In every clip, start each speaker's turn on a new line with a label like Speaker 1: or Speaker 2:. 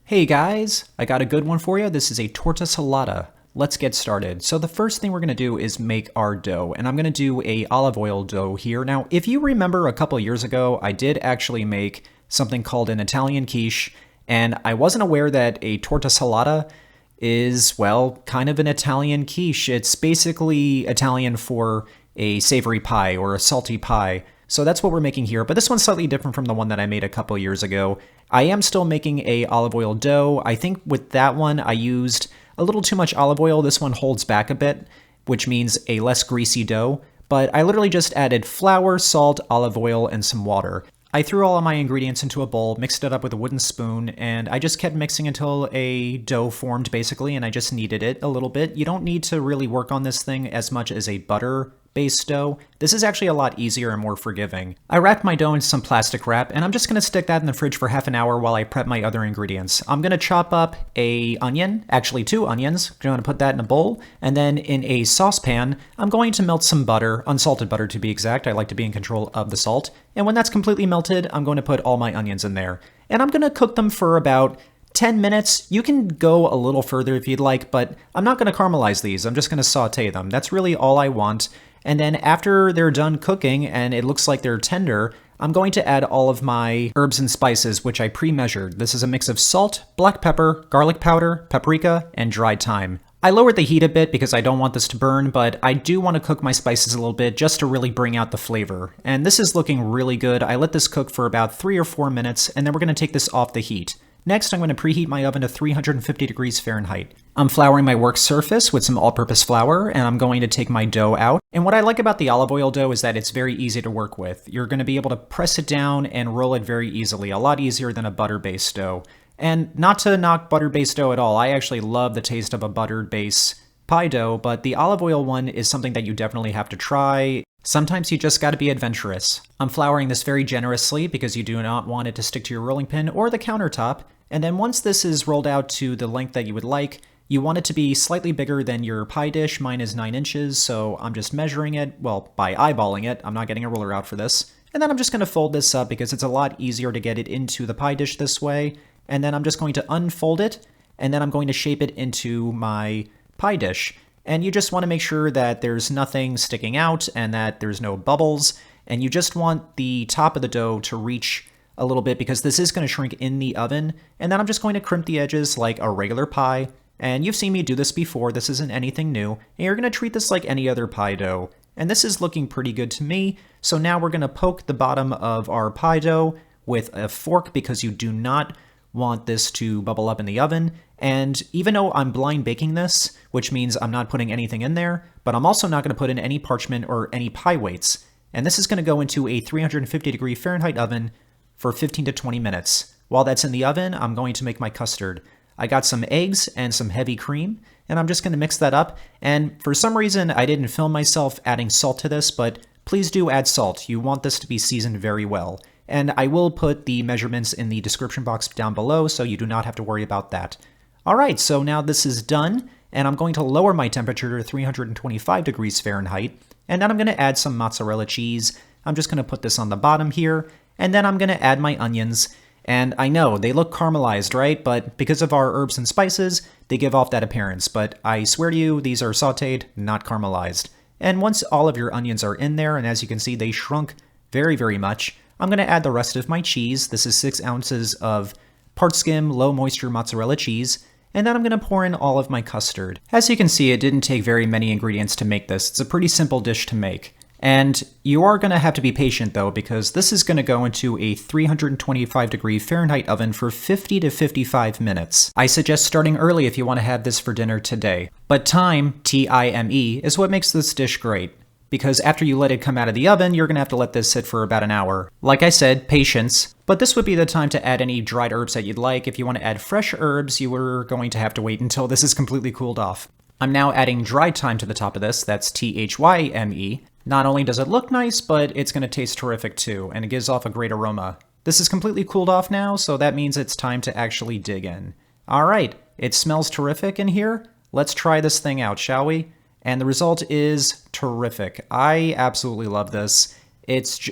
Speaker 1: Hey guys, I got a good one for you. This is a Torta Salata. Let's get started. So the first thing we're going to do is make our dough, and I'm going to do a olive oil dough here. Now, if you remember a couple years ago, I did actually make something called an Italian quiche, and I wasn't aware that a Torta Salata is, well, kind of an Italian quiche. It's basically Italian for a savory pie or a salty pie. So that's what we're making here, but this one's slightly different from the one that I made a couple years ago. I am still making a olive oil dough. I think with that one, I used a little too much olive oil. This one holds back a bit, which means a less greasy dough. But I literally just added flour, salt, olive oil, and some water. I threw all of my ingredients into a bowl, mixed it up with a wooden spoon, and I just kept mixing until a dough formed, basically, and I just kneaded it a little bit. You don't need to really work on this thing as much as a butter-based dough. This is actually a lot easier and more forgiving. I wrapped my dough in some plastic wrap, and I'm just going to stick that in the fridge for half an hour while I prep my other ingredients. I'm going to chop up a onion, actually 2 onions. I'm going to put that in a bowl, and then in a saucepan, I'm going to melt some butter, unsalted butter to be exact. I like to be in control of the salt. And when that's completely melted, I'm going to put all my onions in there. And I'm going to cook them for about 10 minutes. You can go a little further if you'd like, but I'm not going to caramelize these. I'm just going to saute them. That's really all I want. And then after they're done cooking and it looks like they're tender, I'm going to add all of my herbs and spices, which I pre-measured. This is a mix of salt, black pepper, garlic powder, paprika, and dried thyme. I lowered the heat a bit because I don't want this to burn, but I do want to cook my spices a little bit just to really bring out the flavor. And this is looking really good. I let this cook for about 3 or 4 minutes, and then we're going to take this off the heat. Next, I'm going to preheat my oven to 350 degrees Fahrenheit. I'm flouring my work surface with some all-purpose flour, and I'm going to take my dough out. And what I like about the olive oil dough is that it's very easy to work with. You're going to be able to press it down and roll it very easily, a lot easier than a butter-based dough. And not to knock butter-based dough at all, I actually love the taste of a buttered base pie dough, but the olive oil one is something that you definitely have to try. Sometimes you just gotta be adventurous. I'm flouring this very generously because you do not want it to stick to your rolling pin or the countertop. And then once this is rolled out to the length that you would like, you want it to be slightly bigger than your pie dish. Mine is 9 inches, so I'm just measuring it, well, by eyeballing it. I'm not getting a ruler out for this. And then I'm just gonna fold this up because it's a lot easier to get it into the pie dish this way. And then I'm just going to unfold it, and then I'm going to shape it into my pie dish. And you just want to make sure that there's nothing sticking out and that there's no bubbles. And you just want the top of the dough to reach a little bit because this is going to shrink in the oven. And then I'm just going to crimp the edges like a regular pie. And you've seen me do this before. This isn't anything new. And you're going to treat this like any other pie dough. And this is looking pretty good to me. So now we're going to poke the bottom of our pie dough with a fork because you do not want this to bubble up in the oven. And even though I'm blind baking this, which means I'm not putting anything in there, but I'm also not going to put in any parchment or any pie weights. And this is going to go into a 350 degree Fahrenheit oven for 15 to 20 minutes. While that's in the oven, I'm going to make my custard. I got some eggs and some heavy cream, and I'm just going to mix that up. And for some reason, I didn't film myself adding salt to this, but please do add salt. You want this to be seasoned very well. And I will put the measurements in the description box down below, so you do not have to worry about that. All right, so now this is done, and I'm going to lower my temperature to 325 degrees Fahrenheit, and then I'm going to add some mozzarella cheese. I'm just going to put this on the bottom here, and then I'm going to add my onions. And I know, they look caramelized, right? But because of our herbs and spices, they give off that appearance. But I swear to you, these are sautéed, not caramelized. And once all of your onions are in there, and as you can see, they shrunk very, very much, I'm going to add the rest of my cheese. This is 6 ounces of part skim, low moisture mozzarella cheese. And then I'm going to pour in all of my custard. As you can see, it didn't take very many ingredients to make this. It's a pretty simple dish to make. And you are going to have to be patient though, because this is going to go into a 325 degree Fahrenheit oven for 50 to 55 minutes. I suggest starting early if you want to have this for dinner today. But thyme, T-I-M-E, is what makes this dish great. Because after you let it come out of the oven, you're going to have to let this sit for about an hour. Like I said, patience. But this would be the time to add any dried herbs that you'd like. If you want to add fresh herbs, you are going to have to wait until this is completely cooled off. I'm now adding dried thyme to the top of this. That's T-H-Y-M-E. Not only does it look nice, but it's going to taste terrific too, and it gives off a great aroma. This is completely cooled off now, so that means it's time to actually dig in. All right, it smells terrific in here. Let's try this thing out, shall we? And the result is terrific. I absolutely love this.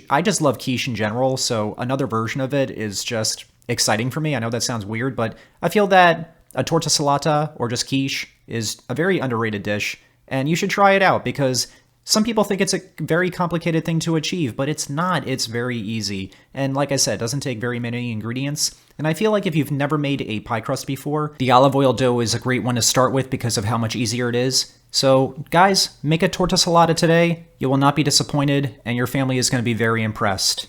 Speaker 1: I just love quiche in general, so another version of it is just exciting for me. I know that sounds weird, but I feel that a torta salata or just quiche is a very underrated dish, and you should try it out because some people think it's a very complicated thing to achieve, but it's not. It's very easy. And like I said, it doesn't take very many ingredients. And I feel like if you've never made a pie crust before, the olive oil dough is a great one to start with because of how much easier it is. So guys, make a torta salata today. You will not be disappointed, and your family is going to be very impressed.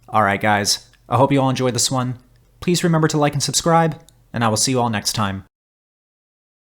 Speaker 1: All right, guys. I hope you all enjoyed this one. Please remember to like and subscribe, and I will see you all next time.